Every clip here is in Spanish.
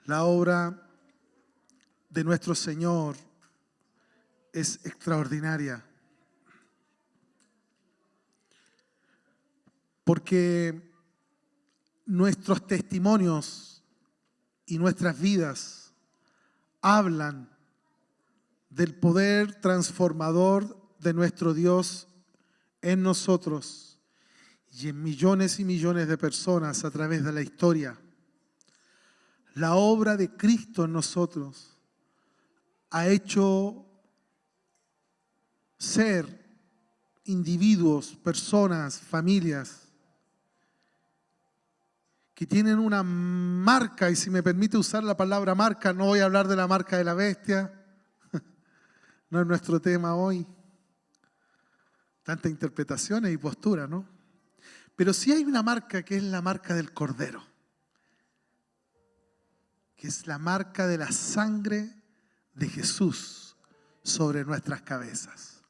La obra de nuestro Señor es extraordinaria, porque nuestros testimonios y nuestras vidas hablan del poder transformador de nuestro Dios en nosotros y en millones y millones de personas a través de la historia. La obra de Cristo en nosotros ha hecho ser individuos, personas, familias que tienen una marca, y si me permite usar la palabra marca, no voy a hablar de la marca de la bestia, no es nuestro tema hoy. Tantas interpretaciones y posturas, ¿no? Pero sí hay una marca que es la marca del Cordero, que es la marca de la sangre de Jesús sobre nuestras cabezas.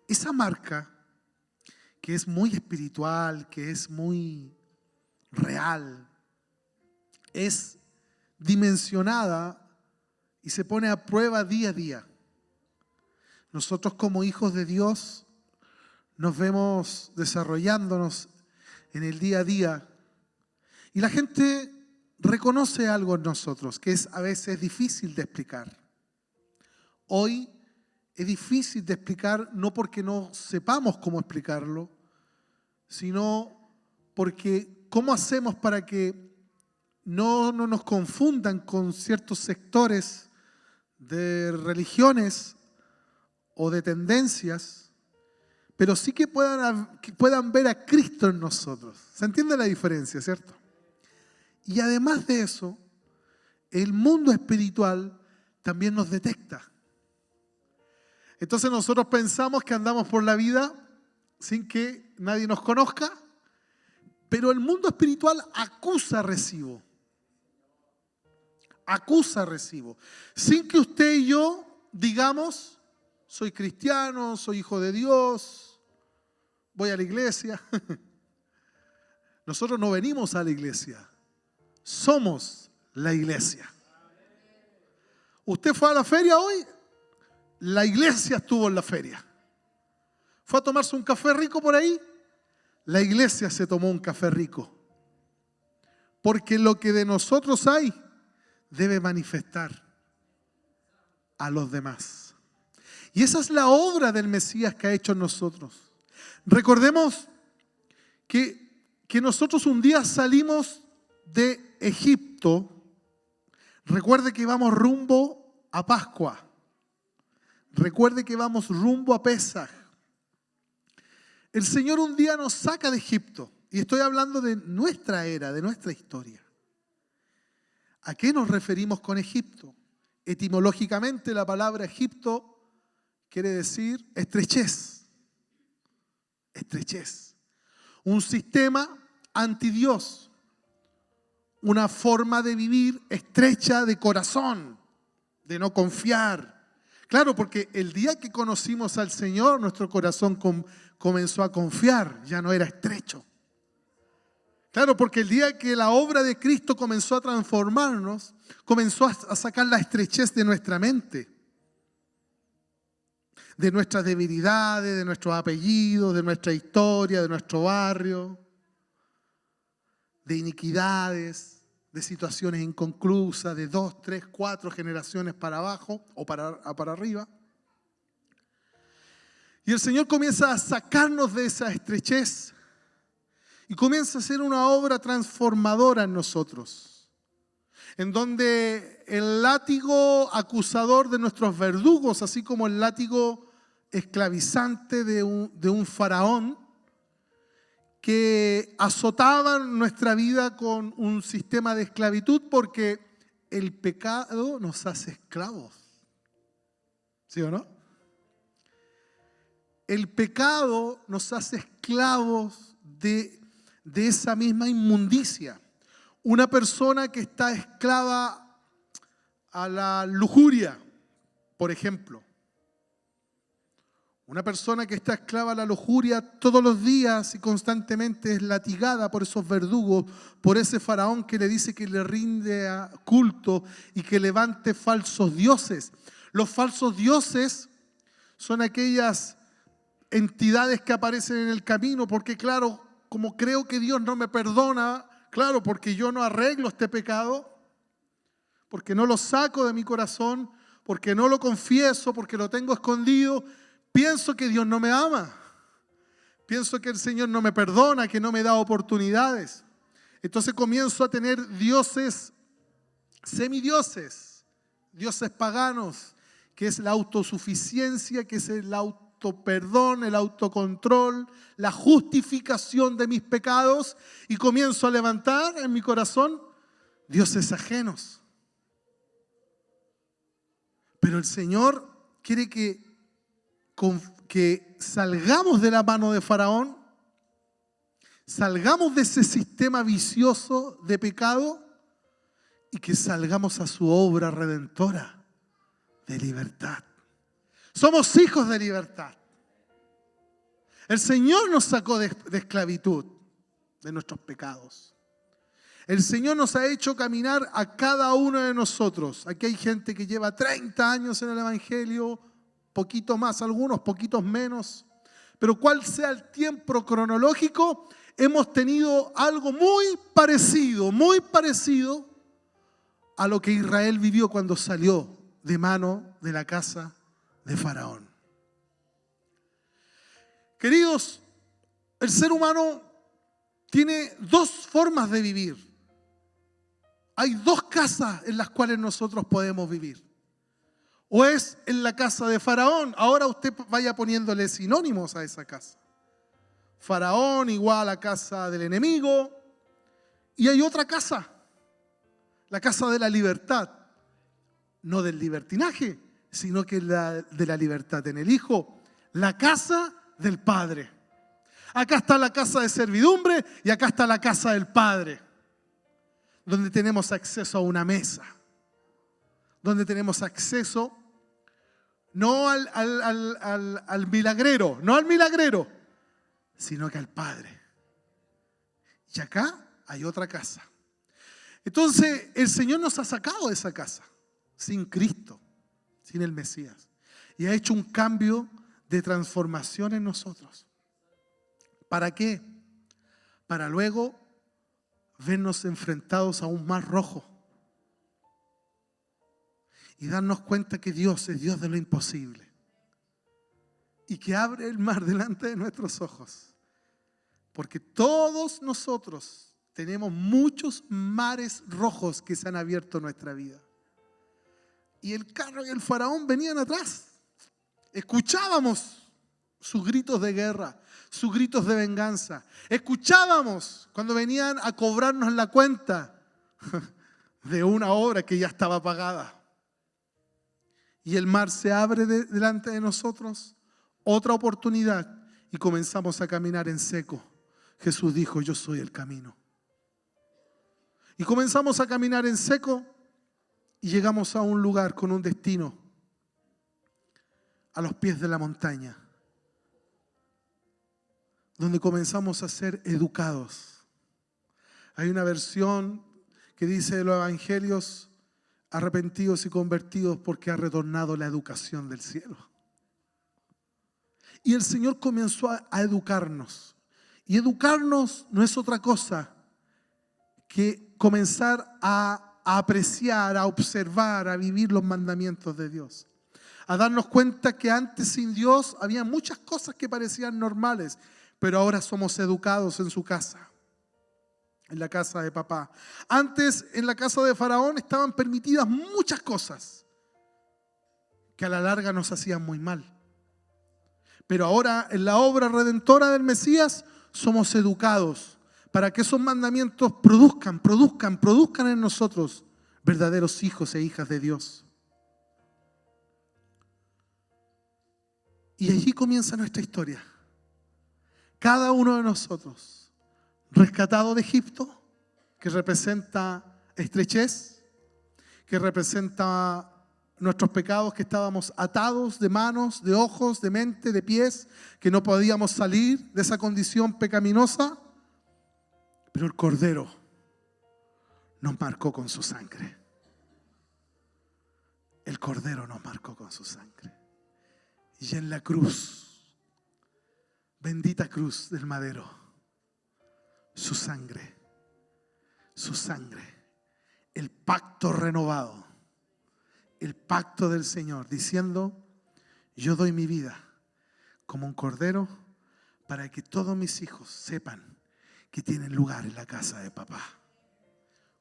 Esa marca, que es muy espiritual, que es muy real, es dimensionada y se pone a prueba día a día. Nosotros como hijos de Dios nos vemos desarrollándonos en el día a día y la gente reconoce algo en nosotros que es a veces difícil de explicar. Hoy es difícil de explicar no porque no sepamos cómo explicarlo, sino porque ¿cómo hacemos para que no nos confundan con ciertos sectores de religiones o de tendencias, pero sí que puedan ver a Cristo en nosotros? ¿Se entiende la diferencia, cierto? Y además de eso, el mundo espiritual también nos detecta. Entonces nosotros pensamos que andamos por la vida sin que nadie nos conozca, pero el mundo espiritual acusa recibo. Acusa recibo. Sin que usted y yo digamos, soy cristiano, soy hijo de Dios, voy a la iglesia. Nosotros no venimos a la iglesia, somos la iglesia. ¿Usted fue a la feria hoy? La iglesia estuvo en la feria. ¿Fue a tomarse un café rico por ahí? La iglesia se tomó un café rico. Porque lo que de nosotros hay debe manifestar a los demás. Y esa es la obra del Mesías que ha hecho en nosotros. Recordemos que nosotros un día salimos de Egipto. Recuerde que vamos rumbo a Pascua. Recuerde que vamos rumbo a Pesaj. El Señor un día nos saca de Egipto. Y estoy hablando de nuestra era, de nuestra historia. ¿A qué nos referimos con Egipto? Etimológicamente la palabra Egipto quiere decir estrechez. Estrechez. Un sistema antidios. Una forma de vivir estrecha de corazón, de no confiar. Claro, porque el día que conocimos al Señor, nuestro corazón comenzó a confiar, ya no era estrecho. Claro, porque el día que la obra de Cristo comenzó a transformarnos, comenzó a sacar la estrechez de nuestra mente, de nuestras debilidades, de nuestros apellidos, de nuestra historia, de nuestro barrio, de iniquidades, de situaciones inconclusas, de 2, 3, 4 generaciones para abajo o para arriba. Y el Señor comienza a sacarnos de esa estrechez y comienza a hacer una obra transformadora en nosotros, en donde el látigo acusador de nuestros verdugos, así como el látigo esclavizante de un faraón, que azotaban nuestra vida con un sistema de esclavitud, porque el pecado nos hace esclavos. ¿Sí o no? El pecado nos hace esclavos de esa misma inmundicia. Una persona que está esclava a la lujuria, por ejemplo. Una persona que está esclava a la lujuria todos los días y constantemente es latigada por esos verdugos, por ese faraón que le dice que le rinde culto y que levante falsos dioses. Los falsos dioses son aquellas entidades que aparecen en el camino, porque claro, como creo que Dios no me perdona, claro, porque yo no arreglo este pecado, porque no lo saco de mi corazón, porque no lo confieso, porque lo tengo escondido, pienso que Dios no me ama. Pienso que el Señor no me perdona, que no me da oportunidades. Entonces comienzo a tener dioses, semidioses, dioses paganos, que es la autosuficiencia, que es el autoperdón, el autocontrol, la justificación de mis pecados, y comienzo a levantar en mi corazón dioses ajenos. Pero el Señor quiere que salgamos de la mano de Faraón, salgamos de ese sistema vicioso de pecado y que salgamos a su obra redentora de libertad. Somos hijos de libertad. El Señor nos sacó de esclavitud, de nuestros pecados. El Señor nos ha hecho caminar a cada uno de nosotros. Aquí hay gente que lleva 30 años en el Evangelio, poquito más, algunos poquitos menos. Pero cual sea el tiempo cronológico, hemos tenido algo muy parecido a lo que Israel vivió cuando salió de mano de la casa de Faraón. Queridos, el ser humano tiene dos formas de vivir. Hay dos casas en las cuales nosotros podemos vivir. O es en la casa de Faraón. Ahora usted vaya poniéndole sinónimos a esa casa. Faraón igual a la casa del enemigo. Y hay otra casa, la casa de la libertad. No del libertinaje, sino que de la libertad en el Hijo. La casa del Padre. Acá está la casa de servidumbre y acá está la casa del Padre, donde tenemos acceso a una mesa, donde tenemos acceso no al milagrero, sino que al Padre. Y acá hay otra casa. Entonces el Señor nos ha sacado de esa casa, sin Cristo, sin el Mesías, y ha hecho un cambio de transformación en nosotros. ¿Para qué? Para luego vernos enfrentados a un mar rojo y darnos cuenta que Dios es Dios de lo imposible y que abre el mar delante de nuestros ojos, porque todos nosotros tenemos muchos mares rojos que se han abierto en nuestra vida, y el carro y el faraón venían atrás. Escuchábamos sus gritos de guerra, sus gritos de venganza. Escuchábamos cuando venían a cobrarnos la cuenta de una obra que ya estaba pagada. Y el mar se abre delante de nosotros, otra oportunidad, y comenzamos a caminar en seco. Jesús dijo: yo soy el camino. Y comenzamos a caminar en seco y llegamos a un lugar con un destino, a los pies de la montaña, donde comenzamos a ser educados. Hay una versión que dice de los evangelios: arrepentidos y convertidos porque ha retornado la educación del cielo. Y el Señor comenzó a educarnos. Y educarnos no es otra cosa que comenzar a apreciar, a observar, a vivir los mandamientos de Dios. A darnos cuenta que antes sin Dios había muchas cosas que parecían normales, pero ahora somos educados en su casa, en la casa de papá. Antes en la casa de Faraón estaban permitidas muchas cosas que a la larga nos hacían muy mal. Pero ahora en la obra redentora del Mesías somos educados para que esos mandamientos produzcan en nosotros verdaderos hijos e hijas de Dios. Y allí comienza nuestra historia. Cada uno de nosotros, rescatado de Egipto, que representa estrechez, que representa nuestros pecados, que estábamos atados de manos, de ojos, de mente, de pies, que no podíamos salir de esa condición pecaminosa. Pero el Cordero nos marcó con su sangre. El Cordero nos marcó con su sangre. Y en la cruz, bendita cruz del madero, su sangre, el pacto renovado, el pacto del Señor, diciendo: yo doy mi vida como un cordero para que todos mis hijos sepan que tienen lugar en la casa de papá,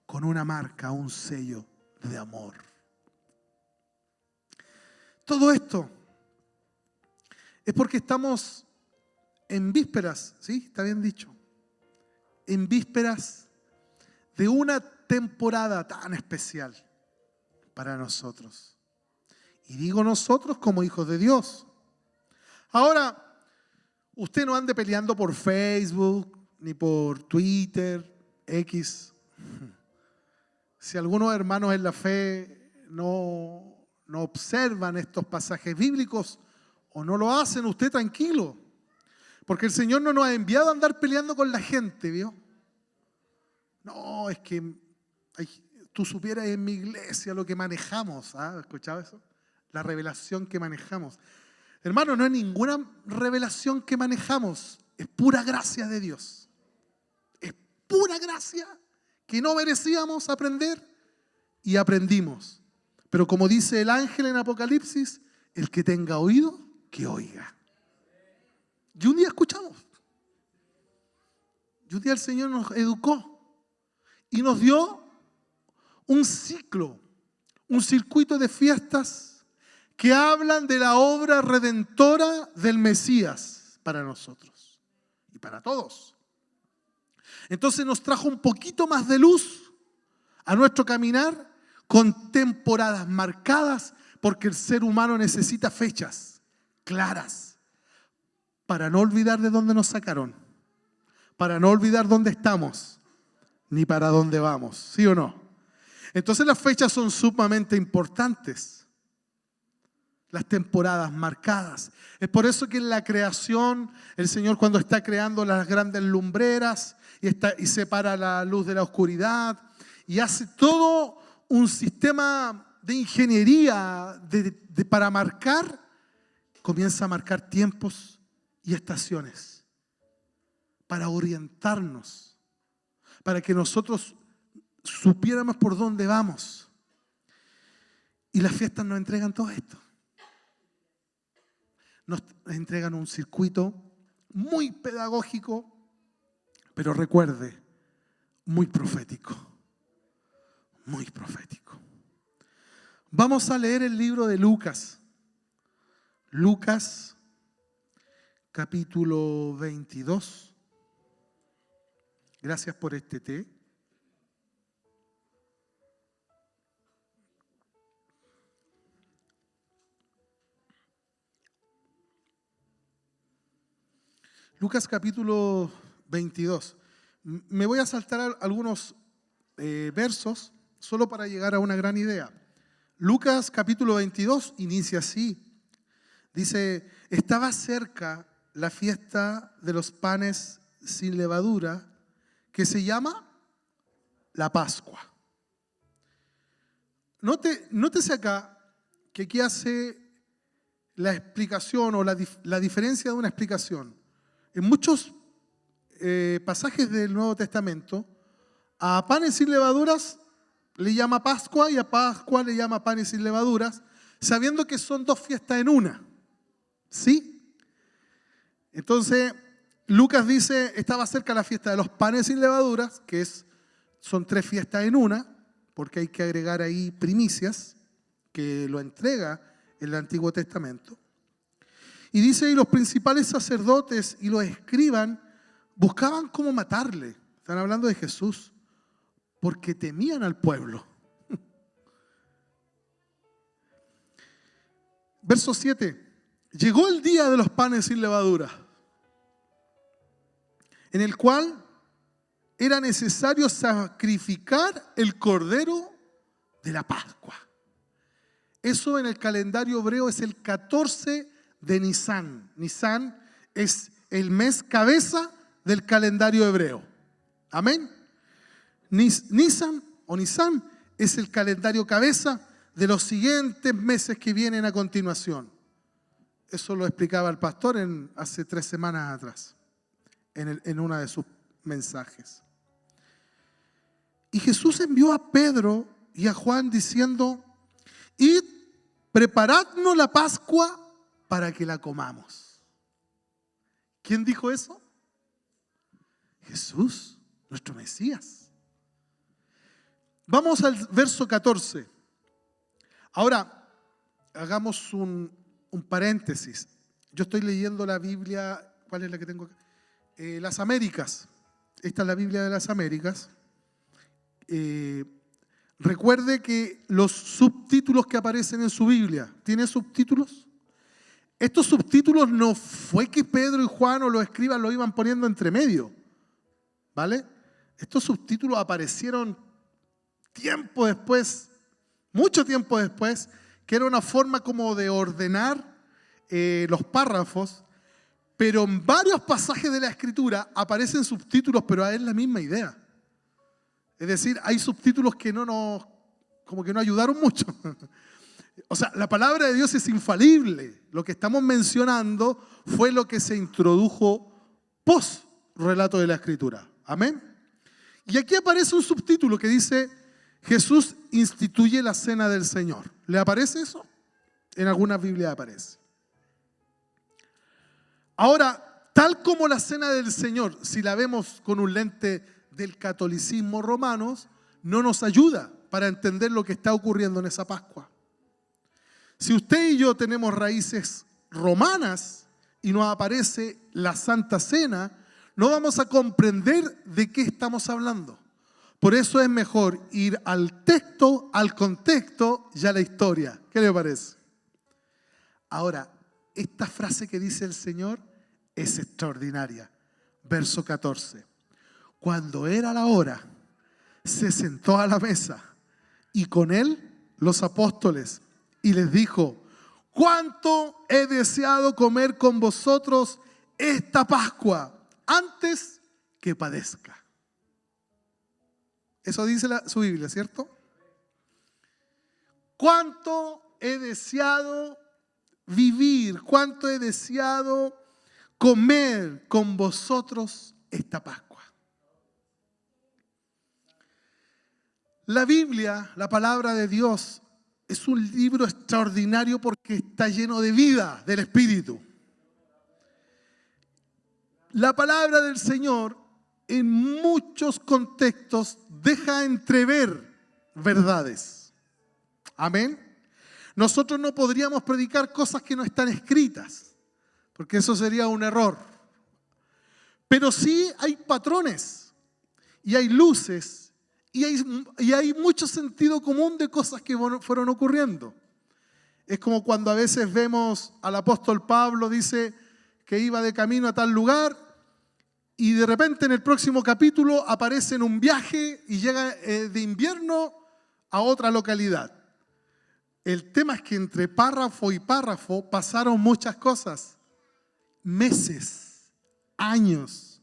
con una marca, un sello de amor. Todo esto es porque estamos en vísperas, ¿sí? Está bien dicho, en vísperas de una temporada tan especial para nosotros. Y digo nosotros como hijos de Dios. Ahora, usted no ande peleando por Facebook, ni por Twitter, X. Si algunos hermanos en la fe no observan estos pasajes bíblicos o no lo hacen, usted tranquilo. Porque el Señor no nos ha enviado a andar peleando con la gente, ¿vio? No, es que tú supieras en mi iglesia lo que manejamos. ¿Ah? ¿Escuchado eso? La revelación que manejamos. Hermano, no es ninguna revelación que manejamos. Es pura gracia de Dios. Es pura gracia que no merecíamos aprender y aprendimos. Pero como dice el ángel en Apocalipsis, el que tenga oído, que oiga. Y un día escuchamos. Y un día el Señor nos educó y nos dio un ciclo, un circuito de fiestas que hablan de la obra redentora del Mesías para nosotros y para todos. Entonces nos trajo un poquito más de luz a nuestro caminar con temporadas marcadas, porque el ser humano necesita fechas claras para no olvidar de dónde nos sacaron, para no olvidar dónde estamos, ni para dónde vamos, ¿sí o no? Entonces las fechas son sumamente importantes, las temporadas marcadas. Es por eso que en la creación, el Señor, cuando está creando las grandes lumbreras y separa la luz de la oscuridad y hace todo un sistema de ingeniería para marcar, comienza a marcar tiempos y estaciones para orientarnos, para que nosotros supiéramos por dónde vamos. Y las fiestas nos entregan todo esto. Nos entregan un circuito muy pedagógico, pero recuerde, muy profético. Muy profético. Vamos a leer el libro de Lucas. Lucas, capítulo 22. Gracias por este té. Lucas capítulo 22. Me voy a saltar algunos versos solo para llegar a una gran idea. Lucas capítulo 22 inicia así. Dice: estaba cerca la fiesta de los panes sin levadura, que se llama la Pascua. Nótese acá que aquí hace la explicación o la diferencia de una explicación. En muchos pasajes del Nuevo Testamento, a panes sin levaduras le llama Pascua y a Pascua le llama panes sin levaduras, sabiendo que son dos fiestas en una. ¿Sí? Entonces, Lucas dice: estaba cerca la fiesta de los panes sin levaduras, que son tres fiestas en una, porque hay que agregar ahí primicias, que lo entrega el Antiguo Testamento. Y dice: y los principales sacerdotes y los escribas buscaban cómo matarle. Están hablando de Jesús, porque temían al pueblo. Verso 7. Llegó el día de los panes sin levadura, en el cual era necesario sacrificar el cordero de la Pascua. Eso en el calendario hebreo es el 14 de Nisan. Nisan es el mes cabeza del calendario hebreo. Amén. Nisan o Nisan es el calendario cabeza de los siguientes meses que vienen a continuación. Eso lo explicaba el pastor hace 3 semanas atrás, en una de sus mensajes. Y Jesús envió a Pedro y a Juan diciendo: id, preparadnos la Pascua para que la comamos. ¿Quién dijo eso? Jesús, nuestro Mesías. Vamos al verso 14. Ahora, hagamos un paréntesis. Yo estoy leyendo la Biblia. ¿Cuál es la que tengo acá? Las Américas. Esta es la Biblia de las Américas. Recuerde que los subtítulos que aparecen en su Biblia, ¿tiene subtítulos? Estos subtítulos no fue que Pedro y Juan o los escribas lo iban poniendo entre medio, ¿vale? Estos subtítulos aparecieron tiempo después, mucho tiempo después, que era una forma como de ordenar los párrafos, pero en varios pasajes de la Escritura aparecen subtítulos, pero es la misma idea. Es decir, hay subtítulos que como que no ayudaron mucho. O sea, la palabra de Dios es infalible. Lo que estamos mencionando fue lo que se introdujo post relato de la Escritura. Amén. Y aquí aparece un subtítulo que dice: Jesús instituye la cena del Señor. ¿Le aparece eso? En algunas Biblias aparece. Ahora, tal como la cena del Señor, si la vemos con un lente del catolicismo romano, no nos ayuda para entender lo que está ocurriendo en esa Pascua. Si usted y yo tenemos raíces romanas y nos aparece la Santa Cena, no vamos a comprender de qué estamos hablando. Por eso es mejor ir al texto, al contexto y a la historia. ¿Qué le parece? Ahora, esta frase que dice el Señor es extraordinaria. Verso 14. Cuando era la hora, se sentó a la mesa y con él los apóstoles y les dijo: cuánto he deseado comer con vosotros esta Pascua antes que padezca. Eso dice su Biblia, ¿cierto? Cuánto he deseado vivir, cuánto he deseado comer con vosotros esta Pascua. La Biblia, la palabra de Dios, es un libro extraordinario porque está lleno de vida del Espíritu. La palabra del Señor en muchos contextos deja entrever verdades. Amén. Nosotros no podríamos predicar cosas que no están escritas, porque eso sería un error. Pero sí hay patrones y hay luces y hay mucho sentido común de cosas que fueron ocurriendo. Es como cuando a veces vemos al apóstol Pablo, dice que iba de camino a tal lugar y de repente en el próximo capítulo aparece en un viaje y llega de invierno a otra localidad. El tema es que entre párrafo y párrafo pasaron muchas cosas. Meses, años.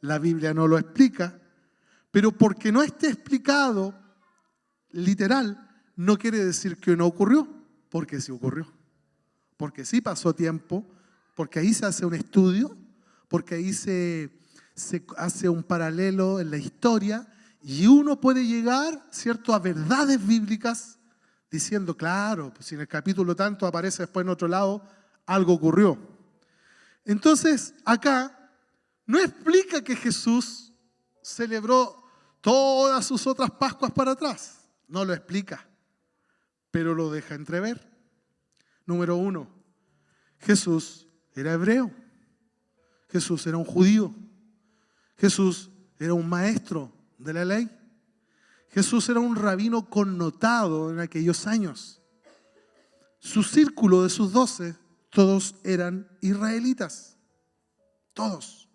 La Biblia no lo explica, pero porque no esté explicado literal, no quiere decir que no ocurrió, porque sí ocurrió. Porque sí pasó tiempo, porque ahí se hace un estudio, porque ahí se hace un paralelo en la historia y uno puede llegar, ¿cierto?, a verdades bíblicas diciendo, claro, pues si en el capítulo tanto aparece después en otro lado, algo ocurrió. Entonces, acá no explica que Jesús celebró todas sus otras Pascuas para atrás. No lo explica, pero lo deja entrever. Número 1, Jesús era hebreo. Jesús era un judío. Jesús era un maestro de la ley. Jesús era un rabino connotado en aquellos años. Su círculo de sus 12, todos eran israelitas. Todos.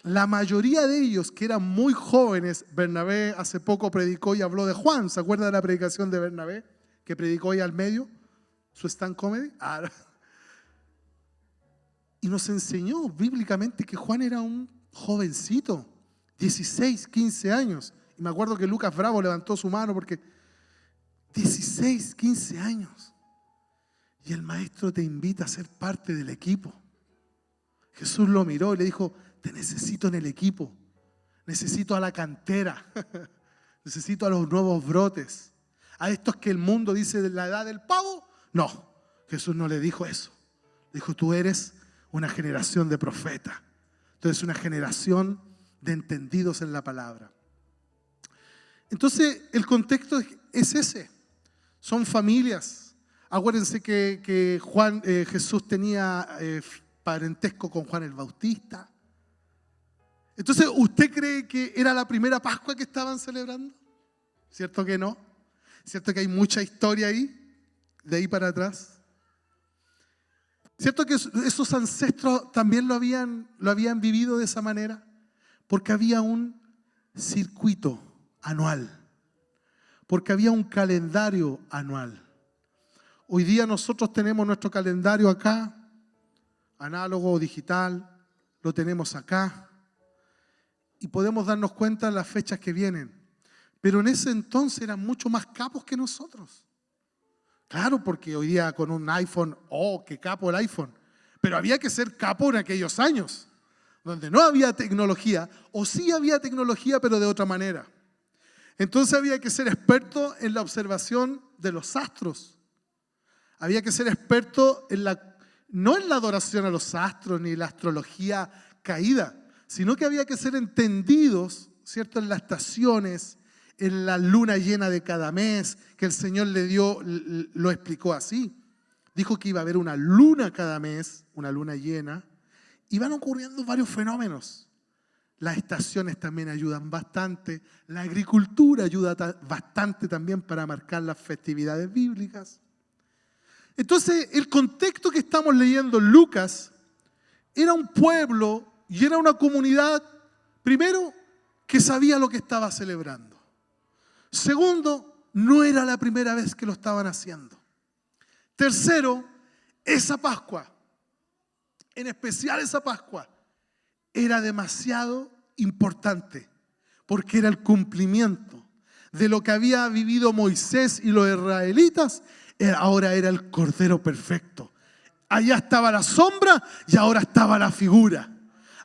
La mayoría de ellos, que eran muy jóvenes, Bernabé hace poco predicó y habló de Juan. ¿Se acuerda de la predicación de Bernabé? que predicó hoy al medio, su stand comedy. Y nos enseñó bíblicamente que Juan era un jovencito, 16, 15 años. Y me acuerdo que Lucas Bravo levantó su mano porque 16, 15 años. Y el maestro te invita a ser parte del equipo. Jesús lo miró y le dijo, te necesito en el equipo. Necesito a la cantera. Necesito a los nuevos brotes. A estos que el mundo dice de la edad del pavo. No, Jesús no le dijo eso. Le dijo, tú eres una generación de profetas. Tú eres una generación de entendidos en la palabra. Entonces, el contexto es ese. Son familias. Acuérdense que Jesús tenía parentesco con Juan el Bautista. Entonces, ¿usted cree que era la primera Pascua que estaban celebrando? ¿Cierto que no? ¿Cierto que hay mucha historia ahí? De ahí para atrás. ¿Cierto que esos ancestros también lo habían vivido de esa manera? Porque había un circuito anual. Porque había un calendario anual. Hoy día nosotros tenemos nuestro calendario acá, análogo o digital, lo tenemos acá. Y podemos darnos cuenta de las fechas que vienen. Pero en ese entonces eran mucho más capos que nosotros. Claro, porque hoy día con un iPhone, qué capo el iPhone. Pero había que ser capo en aquellos años, donde no había tecnología, o sí había tecnología, pero de otra manera. Entonces había que ser experto en la observación de los astros. Había que ser experto no en la adoración a los astros, ni la astrología caída, sino que había que ser entendidos, ¿cierto?, en las estaciones, en la luna llena de cada mes, que el Señor lo explicó así. Dijo que iba a haber una luna cada mes, una luna llena, y van ocurriendo varios fenómenos. Las estaciones también ayudan bastante, la agricultura ayuda bastante también para marcar las festividades bíblicas. Entonces, el contexto que estamos leyendo en Lucas era un pueblo y era una comunidad, primero, que sabía lo que estaba celebrando. Segundo, no era la primera vez que lo estaban haciendo. Tercero, esa Pascua, en especial esa Pascua, era demasiado importante porque era el cumplimiento de lo que había vivido Moisés y los israelitas. Ahora era el Cordero perfecto. Allá estaba la sombra y ahora estaba la figura.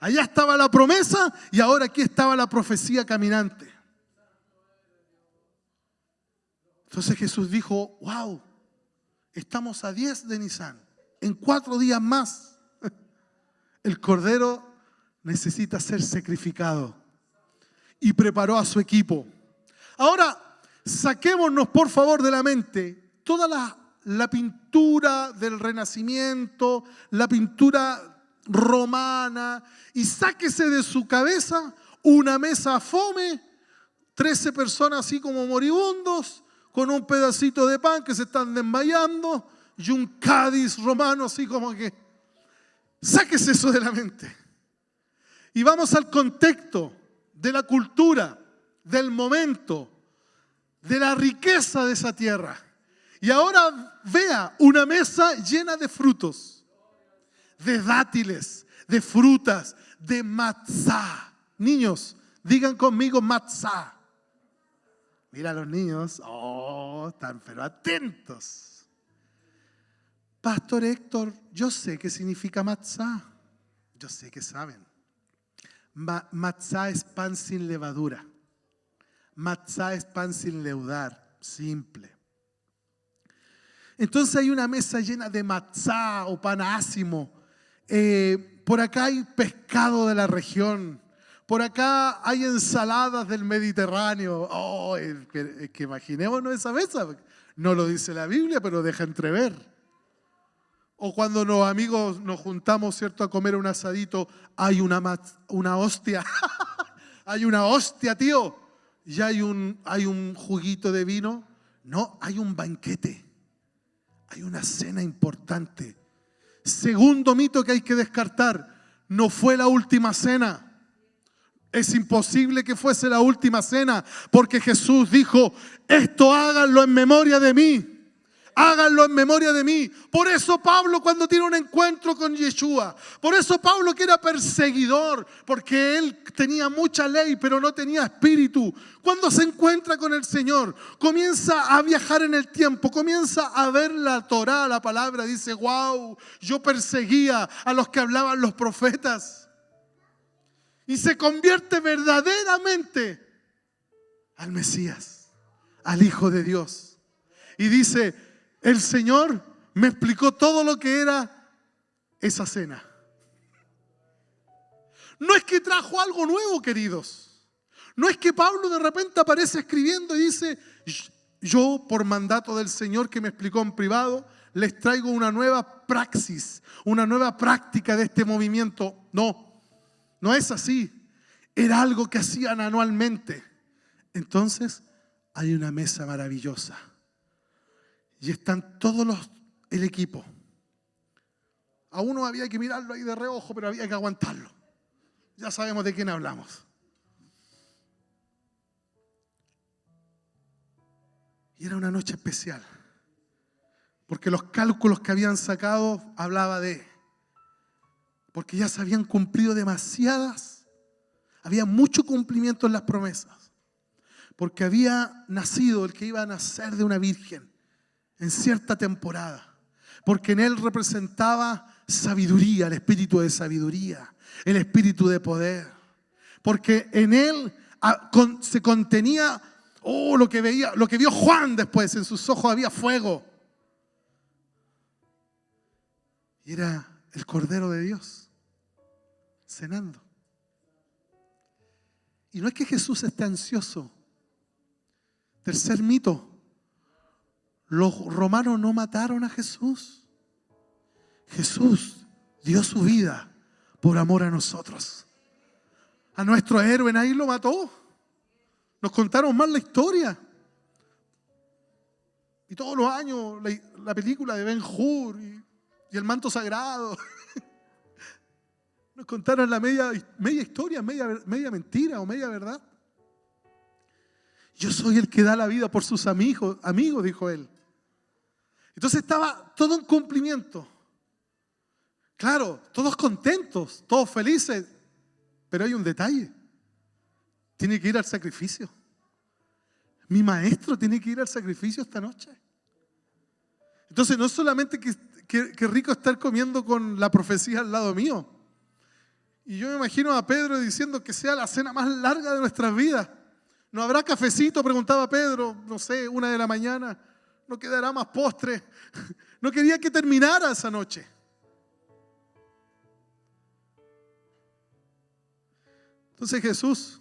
Allá estaba la promesa y ahora aquí estaba la profecía caminante. Entonces Jesús dijo, wow, estamos a 10 de Nisan. En 4 días más, el Cordero necesita ser sacrificado. Y preparó a su equipo. Ahora, saquémonos por favor de la mente toda la pintura del Renacimiento, la pintura romana, y sáquese de su cabeza una mesa fome, 13 personas así como moribundos, con un pedacito de pan que se están desmayando y un cádiz romano así como que... Sáquese eso de la mente. Y vamos al contexto de la cultura, del momento, de la riqueza de esa tierra. Y ahora vea una mesa llena de frutos, de dátiles, de frutas, de matzá. Niños, digan conmigo matzá. Mira a los niños, están pero atentos. Pastor Héctor, yo sé qué significa matzá. Yo sé que saben. Matzá es pan sin levadura. Matzá es pan sin leudar, simple. Entonces hay una mesa llena de matzá o pan ácimo. Por acá hay pescado de la región. Por acá hay ensaladas del Mediterráneo. Es que imaginémonos esa mesa. No lo dice la Biblia, pero deja entrever. O cuando los amigos nos juntamos, ¿cierto?, a comer un asadito, hay una hostia. Hay una hostia, tío. Y hay un juguito de vino. No, hay un banquete. Hay una cena importante. Segundo mito que hay que descartar. No fue la última cena. Es imposible que fuese la última cena, porque Jesús dijo, esto háganlo en memoria de mí. Háganlo en memoria de mí. Por eso Pablo, cuando tiene un encuentro con Yeshua, por eso Pablo, que era perseguidor, porque él tenía mucha ley pero no tenía espíritu, cuando se encuentra con el Señor, comienza a viajar en el tiempo, comienza a ver la Torá, la palabra, dice: wow, yo perseguía a los que hablaban los profetas. Y se convierte verdaderamente al Mesías, al Hijo de Dios. Y dice: el Señor me explicó todo lo que era esa cena. No es que trajo algo nuevo, queridos. No es que Pablo de repente aparece escribiendo y dice: yo, por mandato del Señor que me explicó en privado, les traigo una nueva praxis, una nueva práctica de este movimiento. No, no es así. Era algo que hacían anualmente. Entonces hay una mesa maravillosa. Y están el equipo. A uno había que mirarlo ahí de reojo, pero había que aguantarlo. Ya sabemos de quién hablamos. Y era una noche especial. Porque los cálculos que habían sacado hablaba porque ya se habían cumplido demasiadas. Había mucho cumplimiento en las promesas. Porque había nacido el que iba a nacer de una virgen en cierta temporada, porque en él representaba sabiduría, el espíritu de sabiduría, el espíritu de poder, porque en él se contenía lo que vio Juan después. En sus ojos había fuego, y era el Cordero de Dios cenando. Y no es que Jesús esté ansioso. Tercer mito: los romanos no mataron a Jesús. Jesús dio su vida por amor a nosotros. A nuestro héroe nadie lo mató. Nos contaron mal la historia. Y todos los años la película de Ben-Hur y el manto sagrado. Nos contaron la media historia, media mentira o media verdad. Yo soy el que da la vida por sus amigos, dijo él. Entonces estaba todo en cumplimiento. Claro, todos contentos, todos felices. Pero hay un detalle. Tiene que ir al sacrificio. Mi maestro tiene que ir al sacrificio esta noche. Entonces no es solamente que rico estar comiendo con la profecía al lado mío. Y yo me imagino a Pedro diciendo que sea la cena más larga de nuestras vidas. ¿No habrá cafecito?, preguntaba Pedro, no sé, 1 de la mañana. ¿No quedará más postre? No quería que terminara esa noche. Entonces Jesús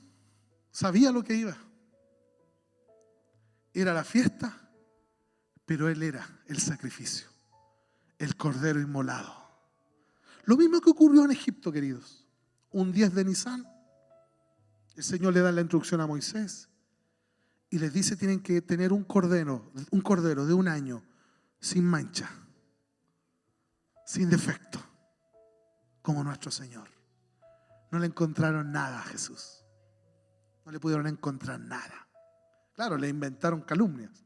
sabía lo que iba. Era la fiesta, pero Él era el sacrificio, el cordero inmolado. Lo mismo que ocurrió en Egipto, queridos. Un 10 de Nisán, el Señor le da la instrucción a Moisés y les dice: tienen que tener un cordero de 1 año, sin mancha, sin defecto, como nuestro Señor. No le encontraron nada a Jesús. No le pudieron encontrar nada. Claro, le inventaron calumnias,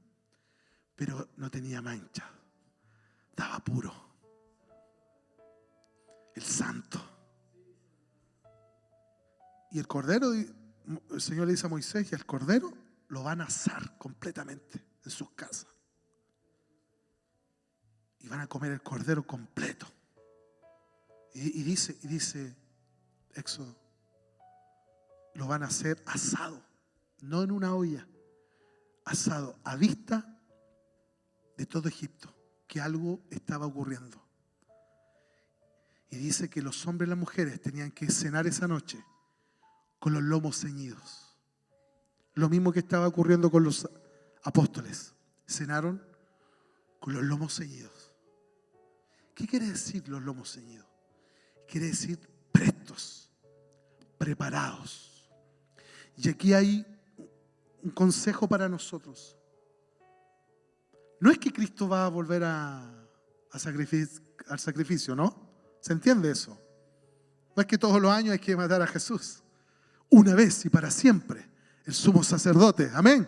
pero no tenía mancha. Estaba puro. El santo. Y el cordero, el Señor le dice a Moisés, y el cordero lo van a asar completamente en sus casas. Y van a comer el cordero completo. Y dice Éxodo, lo van a hacer asado, no en una olla, asado a vista de todo Egipto, que algo estaba ocurriendo. Y dice que los hombres y las mujeres tenían que cenar esa noche con los lomos ceñidos. Lo mismo que estaba ocurriendo con los apóstoles. Cenaron con los lomos ceñidos. ¿Qué quiere decir los lomos ceñidos? Quiere decir prestos, preparados. Y aquí hay un consejo para nosotros. No es que Cristo va a volver al sacrificio, ¿no? ¿Se entiende eso? No es que todos los años hay que matar a Jesús. Una vez y para siempre, el sumo sacerdote. Amén.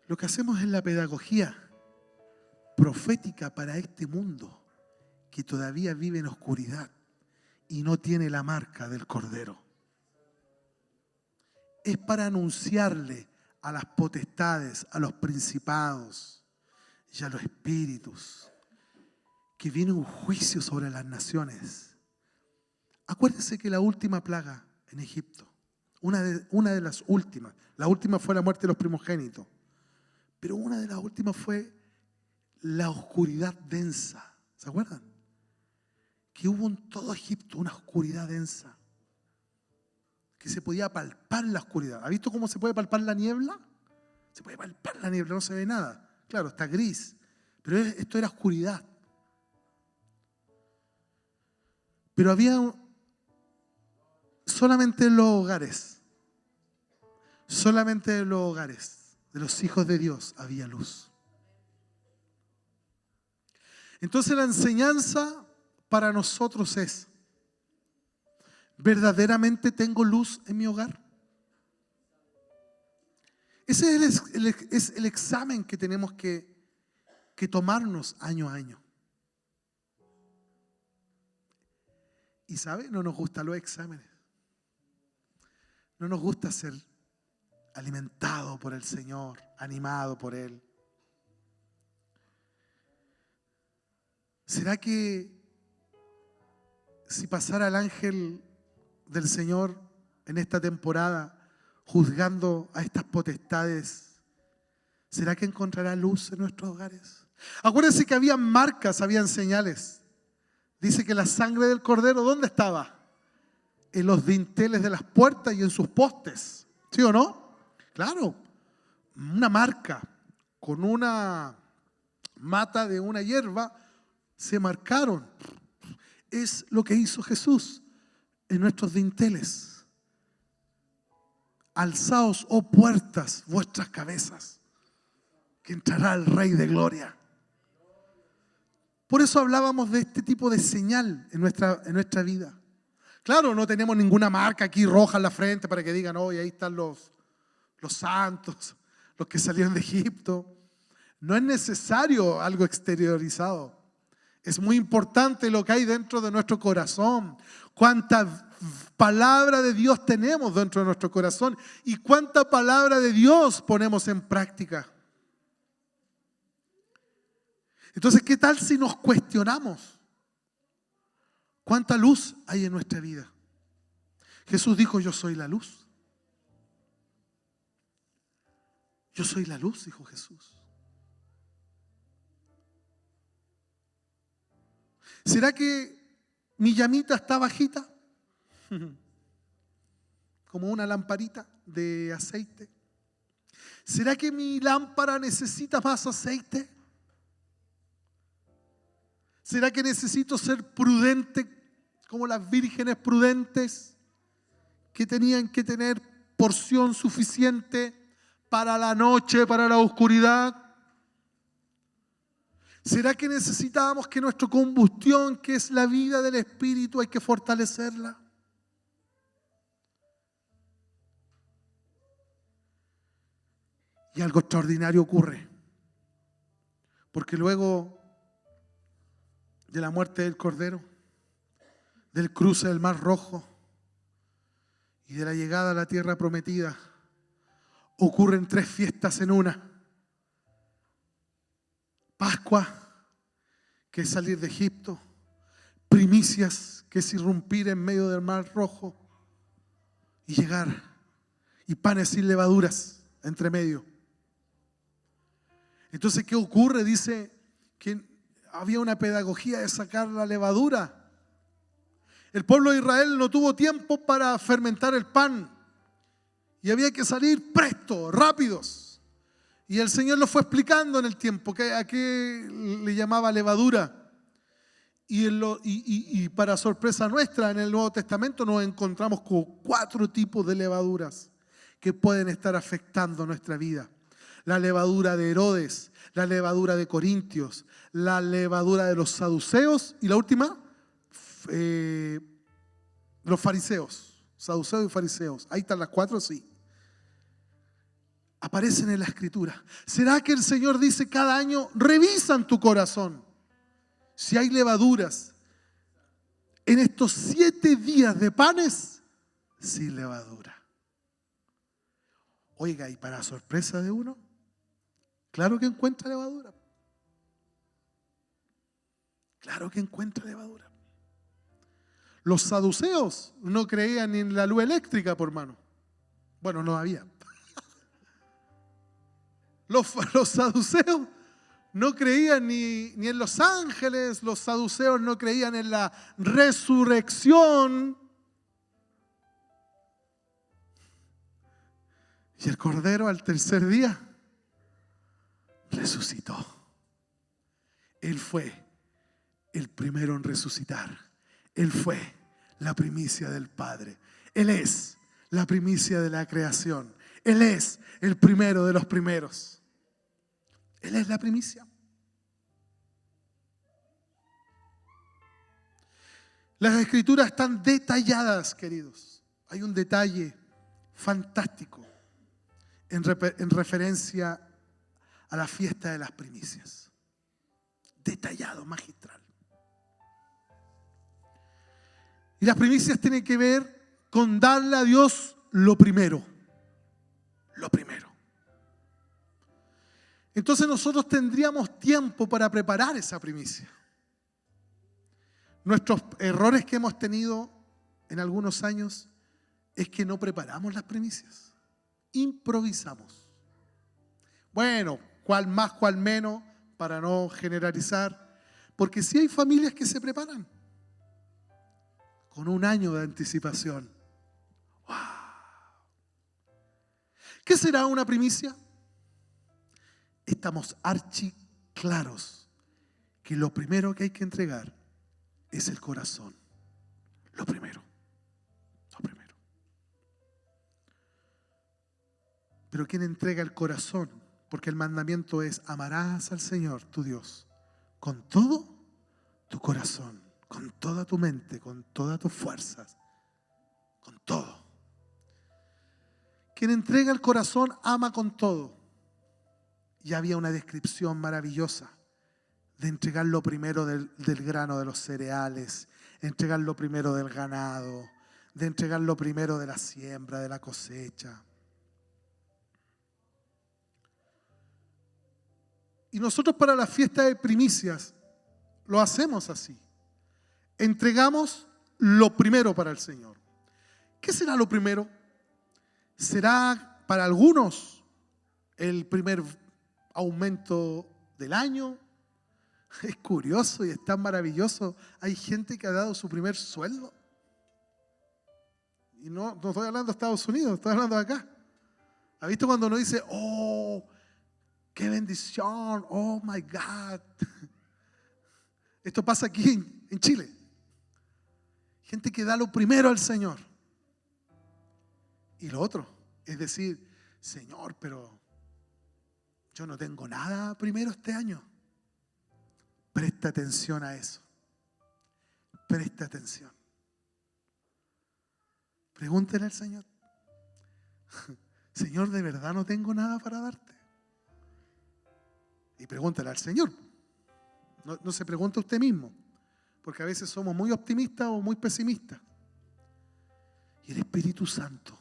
Lo que hacemos es la pedagogía profética para este mundo que todavía vive en oscuridad y no tiene la marca del Cordero. Es para anunciarle a las potestades, a los principados y a los espíritus que viene un juicio sobre las naciones. Acuérdense que la última plaga en Egipto, una de las últimas, la última fue la muerte de los primogénitos, pero una de las últimas fue la oscuridad densa. ¿Se acuerdan? Que hubo en todo Egipto una oscuridad densa, que se podía palpar la oscuridad. ¿Ha visto cómo se puede palpar la niebla? Se puede palpar la niebla, no se ve nada. Claro, está gris, pero esto era oscuridad. Pero había solamente en los hogares de los hijos de Dios había luz. Entonces la enseñanza para nosotros es: ¿verdaderamente tengo luz en mi hogar? Ese es el examen que tenemos que tomarnos año a año. Y ¿sabe? No nos gustan los exámenes. No nos gusta ser alimentado por el Señor, animado por Él. ¿Será que si pasara el ángel del Señor en esta temporada juzgando a estas potestades, será que encontrará luz en nuestros hogares? Acuérdense que había marcas, habían señales. Dice que la sangre del Cordero, ¿dónde estaba? En los dinteles de las puertas y en sus postes. ¿Sí o no? Claro. Una marca con una mata de una hierba se marcaron. Es lo que hizo Jesús en nuestros dinteles. Alzaos, oh puertas, vuestras cabezas, que entrará el Rey de Gloria. Por eso hablábamos de este tipo de señal en nuestra vida. Claro, no tenemos ninguna marca aquí roja en la frente para que digan, oh, y ahí están los santos, los que salieron de Egipto. No es necesario algo exteriorizado. Es muy importante lo que hay dentro de nuestro corazón. Cuánta palabra de Dios tenemos dentro de nuestro corazón y cuánta palabra de Dios ponemos en práctica. Entonces, ¿qué tal si nos cuestionamos? ¿Cuánta luz hay en nuestra vida? Jesús dijo, yo soy la luz. Yo soy la luz, dijo Jesús. ¿Será que mi llamita está bajita? Como una lamparita de aceite. ¿Será que mi lámpara necesita más aceite? ¿Será que necesito ser prudente como las vírgenes prudentes que tenían que tener porción suficiente para la noche, para la oscuridad? ¿Será que necesitábamos que nuestra combustión, que es la vida del Espíritu, hay que fortalecerla? Y algo extraordinario ocurre, porque luego de la muerte del Cordero, del cruce del Mar Rojo y de la llegada a la tierra prometida, ocurren 3 fiestas en una. Pascua, que es salir de Egipto. Primicias, que es irrumpir en medio del Mar Rojo y llegar. Y panes sin levaduras entre medio. Entonces, ¿qué ocurre? Dice que había una pedagogía de sacar la levadura. El pueblo de Israel no tuvo tiempo para fermentar el pan y había que salir presto, rápidos. Y el Señor lo fue explicando en el tiempo a qué le llamaba levadura. Y para sorpresa nuestra, en el Nuevo Testamento nos encontramos con 4 tipos de levaduras que pueden estar afectando nuestra vida. La levadura de Herodes, la levadura de Corintios, la levadura de los saduceos y la última, los fariseos. Saduceos y fariseos. Ahí están las 4, sí. aparecen en la Escritura. ¿Será que el Señor dice cada año, revisan tu corazón? Si hay levaduras en estos 7 días de panes sin levadura. Oiga, y para sorpresa de uno, claro que encuentra levadura. Claro que encuentra levadura. Los saduceos no creían ni en la luz eléctrica, por mano. Bueno, no había. Los saduceos no creían ni en los ángeles, los saduceos no creían en la resurrección. Y el Cordero al tercer día resucitó. Él fue el primero en resucitar. Él fue la primicia del Padre. Él es la primicia de la creación. Él es el primero de los primeros. Él es la primicia. Las Escrituras están detalladas, queridos. Hay un detalle fantástico en referencia a la fiesta de las primicias. Detallado, magistral. Y las primicias tienen que ver con darle a Dios lo primero. Lo primero. Entonces nosotros tendríamos tiempo para preparar esa primicia. Nuestros errores que hemos tenido en algunos años es que no preparamos las primicias. Improvisamos. Bueno, cuál más, cuál menos, para no generalizar. Porque sí hay familias que se preparan con 1 año de anticipación. ¡Wow! ¿Qué será una primicia? Estamos archiclaros que lo primero que hay que entregar es el corazón. Lo primero. Lo primero. Pero ¿quién entrega el corazón? Porque el mandamiento es: amarás al Señor tu Dios con todo tu corazón, con toda tu mente, con todas tus fuerzas, con todo. Quien entrega el corazón ama con todo. Y había una descripción maravillosa de entregar lo primero del grano de los cereales, entregar lo primero del ganado, de entregar lo primero de la siembra, de la cosecha. Y nosotros para la fiesta de primicias lo hacemos así. Entregamos lo primero para el Señor. ¿Qué será lo primero? ¿Será para algunos el primer aumento del año? Es curioso y es tan maravilloso. Hay gente que ha dado su primer sueldo. Y no estoy hablando de Estados Unidos, estoy hablando de acá. ¿Ha visto cuando uno dice, oh, qué bendición, oh my God? Esto pasa aquí en Chile. Gente que da lo primero al Señor. Y lo otro, es decir, Señor, pero yo no tengo nada primero este año. Presta atención a eso. Presta atención. Pregúntele al Señor. Señor, ¿de verdad no tengo nada para darte? Y pregúntale al Señor. No se pregunte usted mismo. Porque a veces somos muy optimistas o muy pesimistas. Y el Espíritu Santo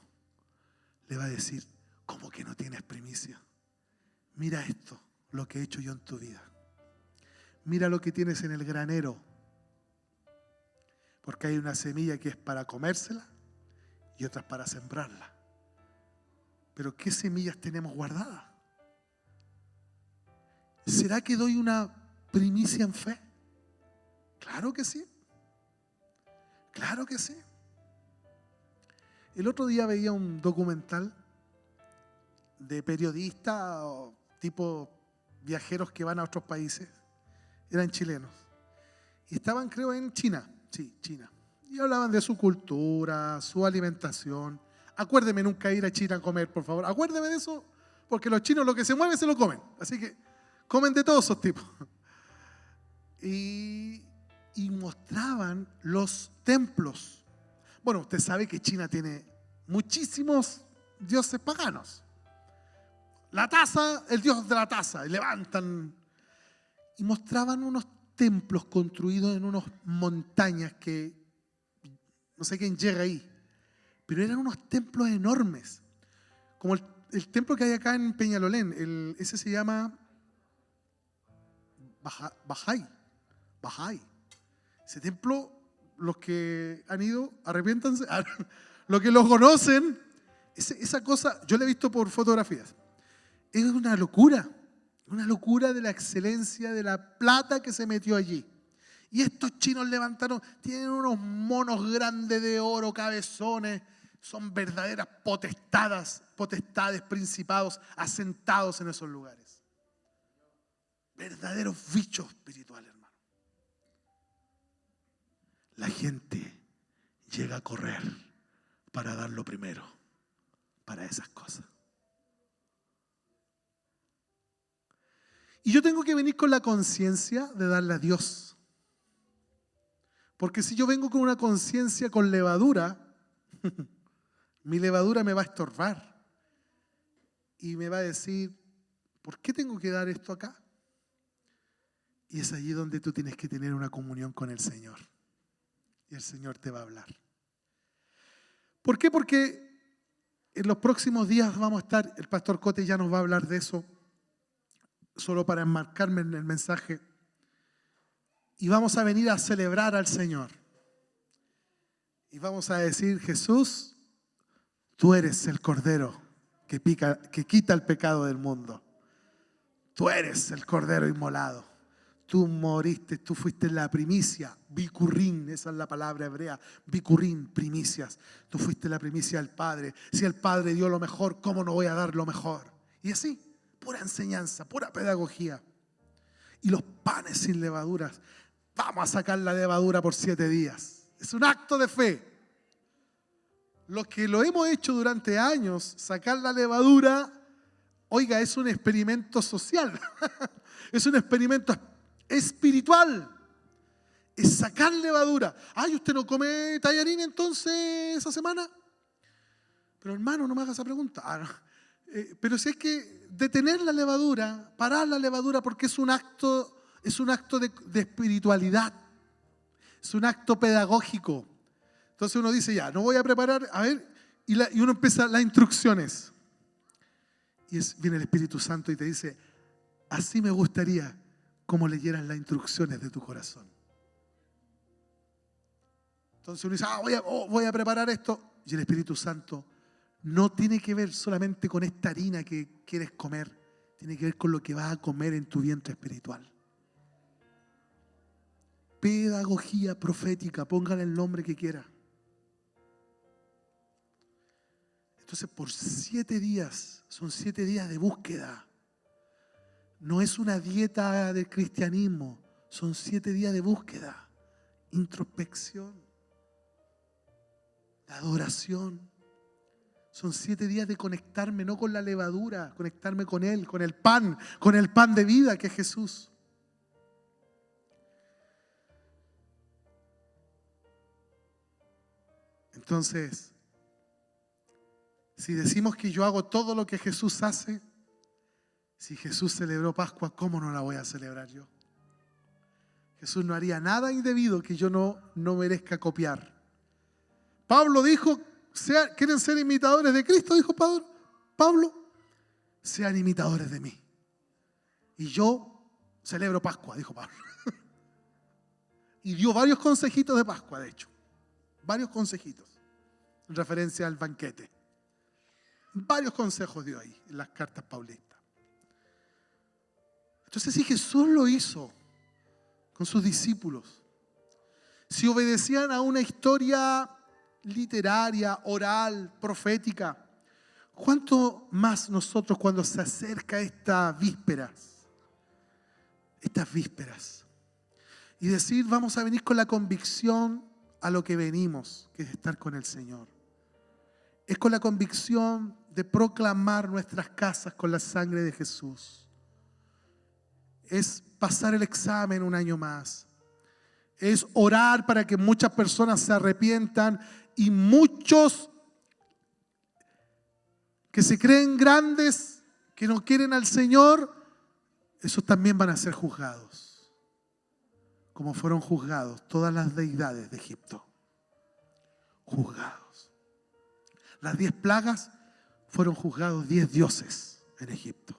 le va a decir, ¿cómo que no tienes primicia? Mira esto, lo que he hecho yo en tu vida. Mira lo que tienes en el granero. Porque hay una semilla que es para comérsela y otras para sembrarla. Pero ¿qué semillas tenemos guardadas? ¿Será que doy una primicia en fe? Claro que sí. Claro que sí. El otro día veía un documental de periodistas tipo viajeros que van a otros países. Eran chilenos. Y estaban, creo, en China. Sí, China. Y hablaban de su cultura, su alimentación. Acuérdeme nunca ir a China a comer, por favor. Acuérdeme de eso, porque los chinos lo que se mueve se lo comen. Así que comen de todos esos tipos. Y mostraban los templos. Bueno, usted sabe que China tiene muchísimos dioses paganos. la taza, el Dios de la taza, y levantan. Y mostraban unos templos construidos en unas montañas que no sé quién llega ahí, pero eran unos templos enormes, como el templo que hay acá en Peñalolén, ese se llama Bahá'í. Ese templo, los que han ido, arrepiéntanse, los que lo conocen, esa cosa, yo la he visto por fotografías, es una locura de la excelencia, de la plata que se metió allí. Y estos chinos levantaron, tienen unos monos grandes de oro, cabezones, son verdaderas potestades, principados asentados en esos lugares. Verdaderos bichos espirituales, hermano. La gente llega a correr para dar lo primero, para esas cosas. Y yo tengo que venir con la conciencia de darle a Dios. Porque si yo vengo con una conciencia con levadura, mi levadura me va a estorbar. Y me va a decir, ¿por qué tengo que dar esto acá? Y es allí donde tú tienes que tener una comunión con el Señor. Y el Señor te va a hablar. ¿Por qué? Porque en los próximos días vamos a estar, el pastor Cote ya nos va a hablar de eso, solo para enmarcarme en el mensaje. Y vamos a venir a celebrar al Señor. Y vamos a decir, Jesús, tú eres el Cordero que quita el pecado del mundo. Tú eres el Cordero inmolado. Tú moriste, tú fuiste la primicia, bikurín, esa es la palabra hebrea, bikurín, primicias. Tú fuiste la primicia del Padre. Si el Padre dio lo mejor, ¿cómo no voy a dar lo mejor? Y así, pura enseñanza, pura pedagogía. Y los panes sin levaduras, vamos a sacar la levadura por 7 días. Es un acto de fe. Los que lo hemos hecho durante años, sacar la levadura, oiga, es un experimento social. Es un experimento espiritual. Es sacar levadura. Ay, ¿usted no come tallarín entonces esa semana? Pero hermano, no me haga esa pregunta. Pero si es que detener la levadura, parar la levadura, porque es un acto de espiritualidad. Es un acto pedagógico. Entonces uno dice, ya, no voy a preparar, a ver, y uno empieza las instrucciones. Y viene el Espíritu Santo y te dice, así me gustaría como leyeran las instrucciones de tu corazón. Entonces uno dice, voy a preparar esto. Y el Espíritu Santo no tiene que ver solamente con esta harina que quieres comer, tiene que ver con lo que vas a comer en tu vientre espiritual. Pedagogía profética, póngale el nombre que quiera. Entonces por 7 días, son 7 días de búsqueda. No es una dieta del cristianismo, son 7 días de búsqueda, introspección, de adoración. Son 7 días de conectarme, no con la levadura, conectarme con Él, con el pan de vida que es Jesús. Entonces, si decimos que yo hago todo lo que Jesús hace, si Jesús celebró Pascua, ¿cómo no la voy a celebrar yo? Jesús no haría nada indebido que yo no merezca copiar. Pablo dijo, ¿quieren ser imitadores de Cristo? Dijo Pablo, sean imitadores de mí. Y yo celebro Pascua, dijo Pablo. Y dio varios consejitos de Pascua, de hecho. Varios consejitos en referencia al banquete. Varios consejos dio ahí en las cartas paulistas. Entonces, si Jesús lo hizo con sus discípulos, si obedecían a una historia literaria, oral, profética, ¿cuánto más nosotros cuando se acerca estas vísperas? Y decir, vamos a venir con la convicción a lo que venimos, que es estar con el Señor. Es con la convicción de proclamar nuestras casas con la sangre de Jesús. Es pasar el examen un año más. Es orar para que muchas personas se arrepientan y muchos que se creen grandes, que no quieren al Señor, esos también van a ser juzgados, como fueron juzgados todas las deidades de Egipto. Juzgados. Las 10 plagas fueron juzgados 10 dioses en Egipto.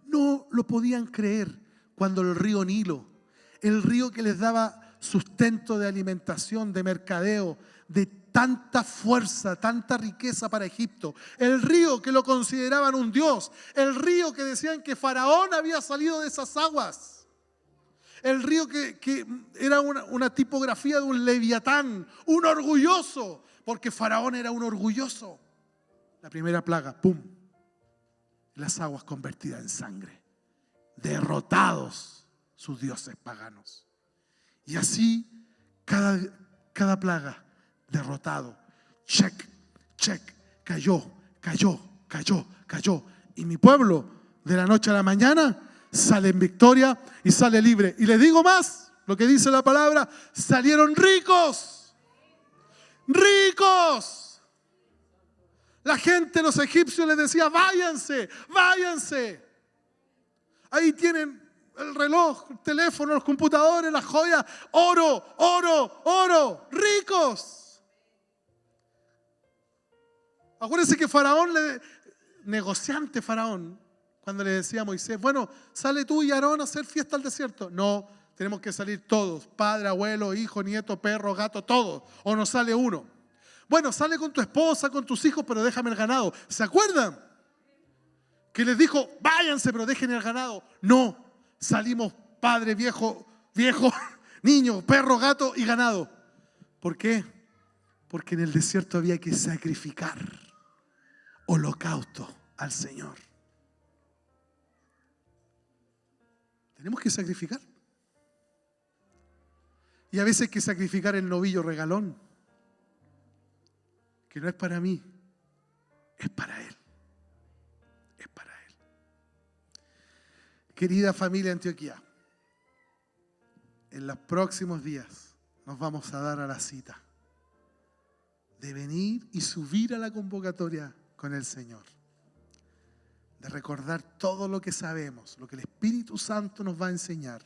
No lo podían creer cuando el río Nilo, el río que les daba sustento de alimentación, de mercadeo, de tanta fuerza, tanta riqueza para Egipto, el río que lo consideraban un dios, el río que decían que Faraón había salido de esas aguas, el río que era una tipografía de un leviatán, un orgulloso, porque Faraón era un orgulloso. La primera plaga, ¡pum!, las aguas convertidas en sangre, derrotados sus dioses paganos. Y así cada plaga derrotado, check, cayó. Y mi pueblo de la noche a la mañana sale en victoria y sale libre. Y les digo más, lo que dice la palabra, salieron ricos. ¡Ricos! La gente, los egipcios les decía, váyanse. Ahí tienen el reloj, el teléfono, los computadores, las joyas, oro, ricos. Acuérdense que Faraón, negociante Faraón, cuando le decía a Moisés, bueno, sale tú y Aarón a hacer fiesta al desierto. No, tenemos que salir todos, padre, abuelo, hijo, nieto, perro, gato, todos, o no sale uno. Bueno, sale con tu esposa, con tus hijos, pero déjame el ganado. ¿Se acuerdan? Que les dijo, váyanse, pero dejen el ganado. No, salimos padre, viejo, niño, perro, gato y ganado. ¿Por qué? Porque en el desierto había que sacrificar holocausto al Señor. Tenemos que sacrificar. Y a veces hay que sacrificar el novillo regalón, que no es para mí, es para Él. Es para Él. Querida familia Antioquía, en los próximos días nos vamos a dar a la cita de venir y subir a la convocatoria con el Señor, de recordar todo lo que sabemos, lo que el Espíritu Santo nos va a enseñar,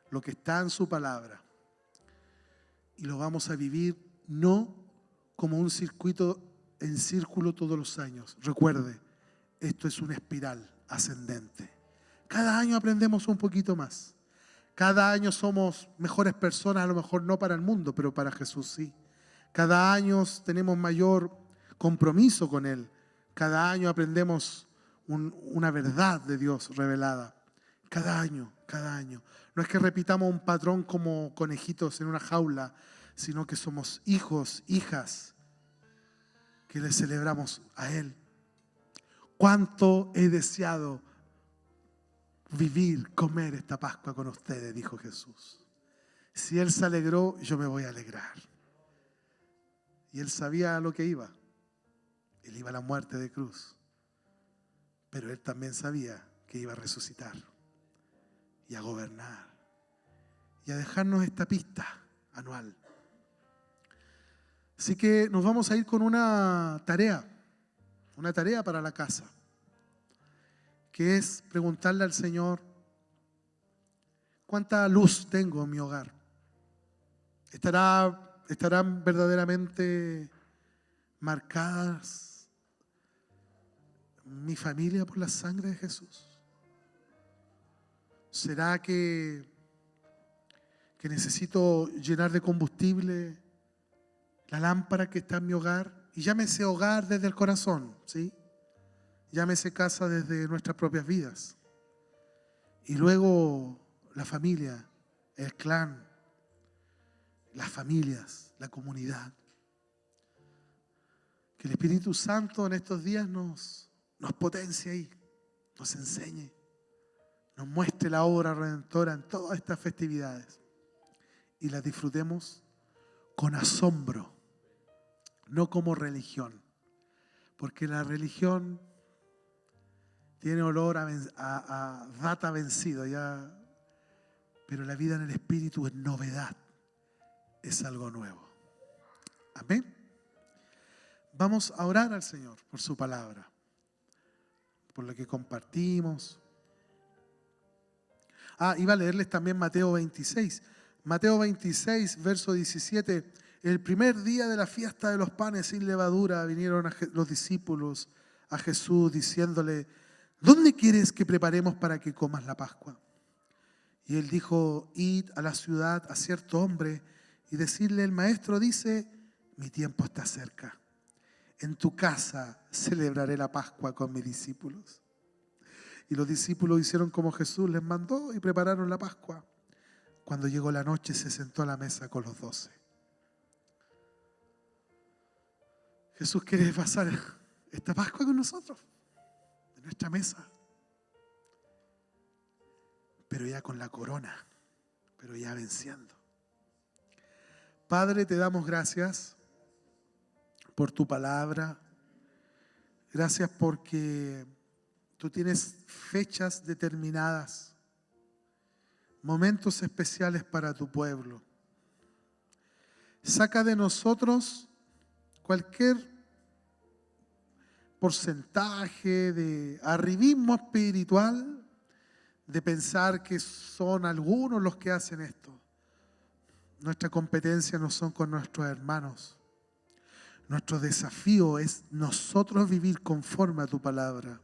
lo que está en su palabra, y lo vamos a vivir no como un circuito en círculo todos los años. Recuerde, esto es una espiral ascendente. Cada año aprendemos un poquito más. Cada año somos mejores personas, a lo mejor no para el mundo, pero para Jesús sí. Cada año tenemos mayor compromiso con Él. Cada año aprendemos una verdad de Dios revelada. Cada año. No es que repitamos un patrón como conejitos en una jaula, sino que somos hijos, hijas, que le celebramos a Él. ¿Cuánto he deseado vivir, comer esta Pascua con ustedes?, dijo Jesús. Si Él se alegró, yo me voy a alegrar. Y Él sabía a lo que iba. Él iba a la muerte de cruz. Pero Él también sabía que iba a resucitar y a gobernar y a dejarnos esta pista anual. Así que nos vamos a ir con una tarea para la casa, que es preguntarle al Señor, ¿cuánta luz tengo en mi hogar? ¿Estarán verdaderamente marcadas mi familia por la sangre de Jesús? ¿Será que necesito llenar de combustible la lámpara que está en mi hogar? Y llámese hogar desde el corazón, ¿sí? Llámese casa desde nuestras propias vidas. Y luego la familia, el clan, las familias, la comunidad. Que el Espíritu Santo en estos días nos potencie ahí, nos enseñe, nos muestre la obra redentora en todas estas festividades y las disfrutemos con asombro, no como religión, porque la religión tiene olor a data vencido ya, pero la vida en el Espíritu es novedad, es algo nuevo. Amén. Vamos a orar al Señor por su palabra. por lo que compartimos. Iba a leerles también Mateo 26. Mateo 26, verso 17. El primer día de la fiesta de los panes sin levadura vinieron los discípulos a Jesús diciéndole: ¿dónde quieres que preparemos para que comas la Pascua? Y él dijo: id a la ciudad a cierto hombre y decirle: el maestro dice, mi tiempo está cerca. En tu casa celebraré la Pascua con mis discípulos. Y los discípulos hicieron como Jesús les mandó y prepararon la Pascua. Cuando llegó la noche se sentó a la mesa con los 12. Jesús quiere pasar esta Pascua con nosotros, en nuestra mesa. Pero ya con la corona, pero ya venciendo. Padre, te damos gracias por tu palabra. Gracias porque tú tienes fechas determinadas, momentos especiales para tu pueblo. Saca de nosotros cualquier porcentaje de arribismo espiritual, de pensar que son algunos los que hacen esto. Nuestra competencia no son con nuestros hermanos. Nuestro desafío es nosotros vivir conforme a tu palabra.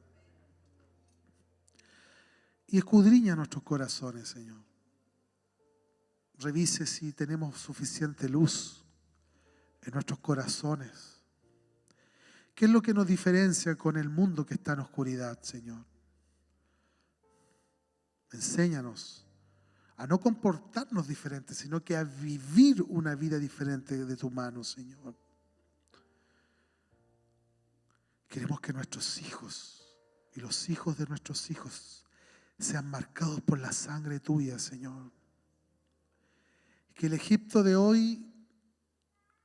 Y escudriña nuestros corazones, Señor. Revise si tenemos suficiente luz en nuestros corazones. ¿Qué es lo que nos diferencia con el mundo que está en oscuridad, Señor? Enséñanos a no comportarnos diferentes, sino que a vivir una vida diferente de tu mano, Señor. Queremos que nuestros hijos y los hijos de nuestros hijos sean marcados por la sangre tuya, Señor. Que el Egipto de hoy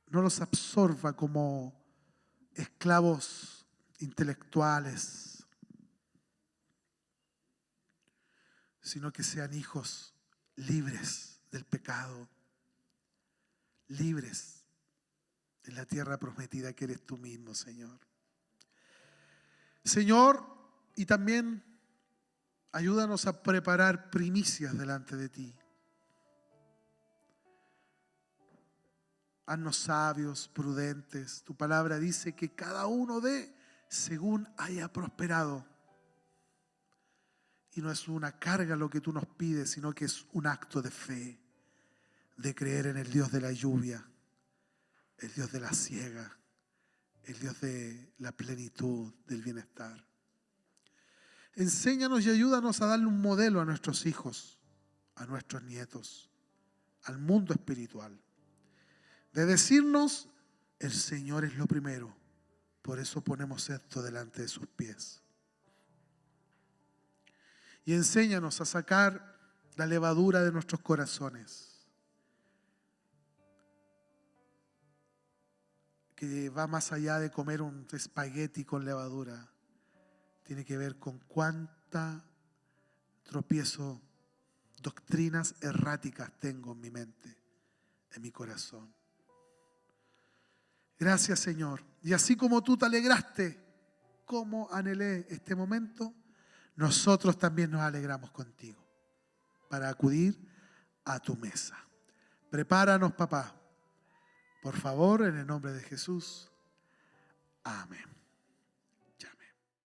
no los absorba como esclavos intelectuales, sino que sean hijos libres del pecado, libres en la tierra prometida que eres tú mismo, Señor. Señor, y también ayúdanos a preparar primicias delante de ti. Haznos sabios, prudentes. Tu palabra dice que cada uno dé según haya prosperado. Y no es una carga lo que tú nos pides, sino que es un acto de fe, de creer en el Dios de la lluvia, el Dios de la siega, el Dios de la plenitud, del bienestar. Enséñanos y ayúdanos a darle un modelo a nuestros hijos, a nuestros nietos, al mundo espiritual. De decirnos, el Señor es lo primero, por eso ponemos esto delante de sus pies. Y enséñanos a sacar la levadura de nuestros corazones, que va más allá de comer un espagueti con levadura. Tiene que ver con cuánta tropiezo, doctrinas erráticas tengo en mi mente, en mi corazón. Gracias, Señor. Y así como tú te alegraste, como anhelé este momento, nosotros también nos alegramos contigo para acudir a tu mesa. Prepáranos, papá. Por favor, en el nombre de Jesús. Amén.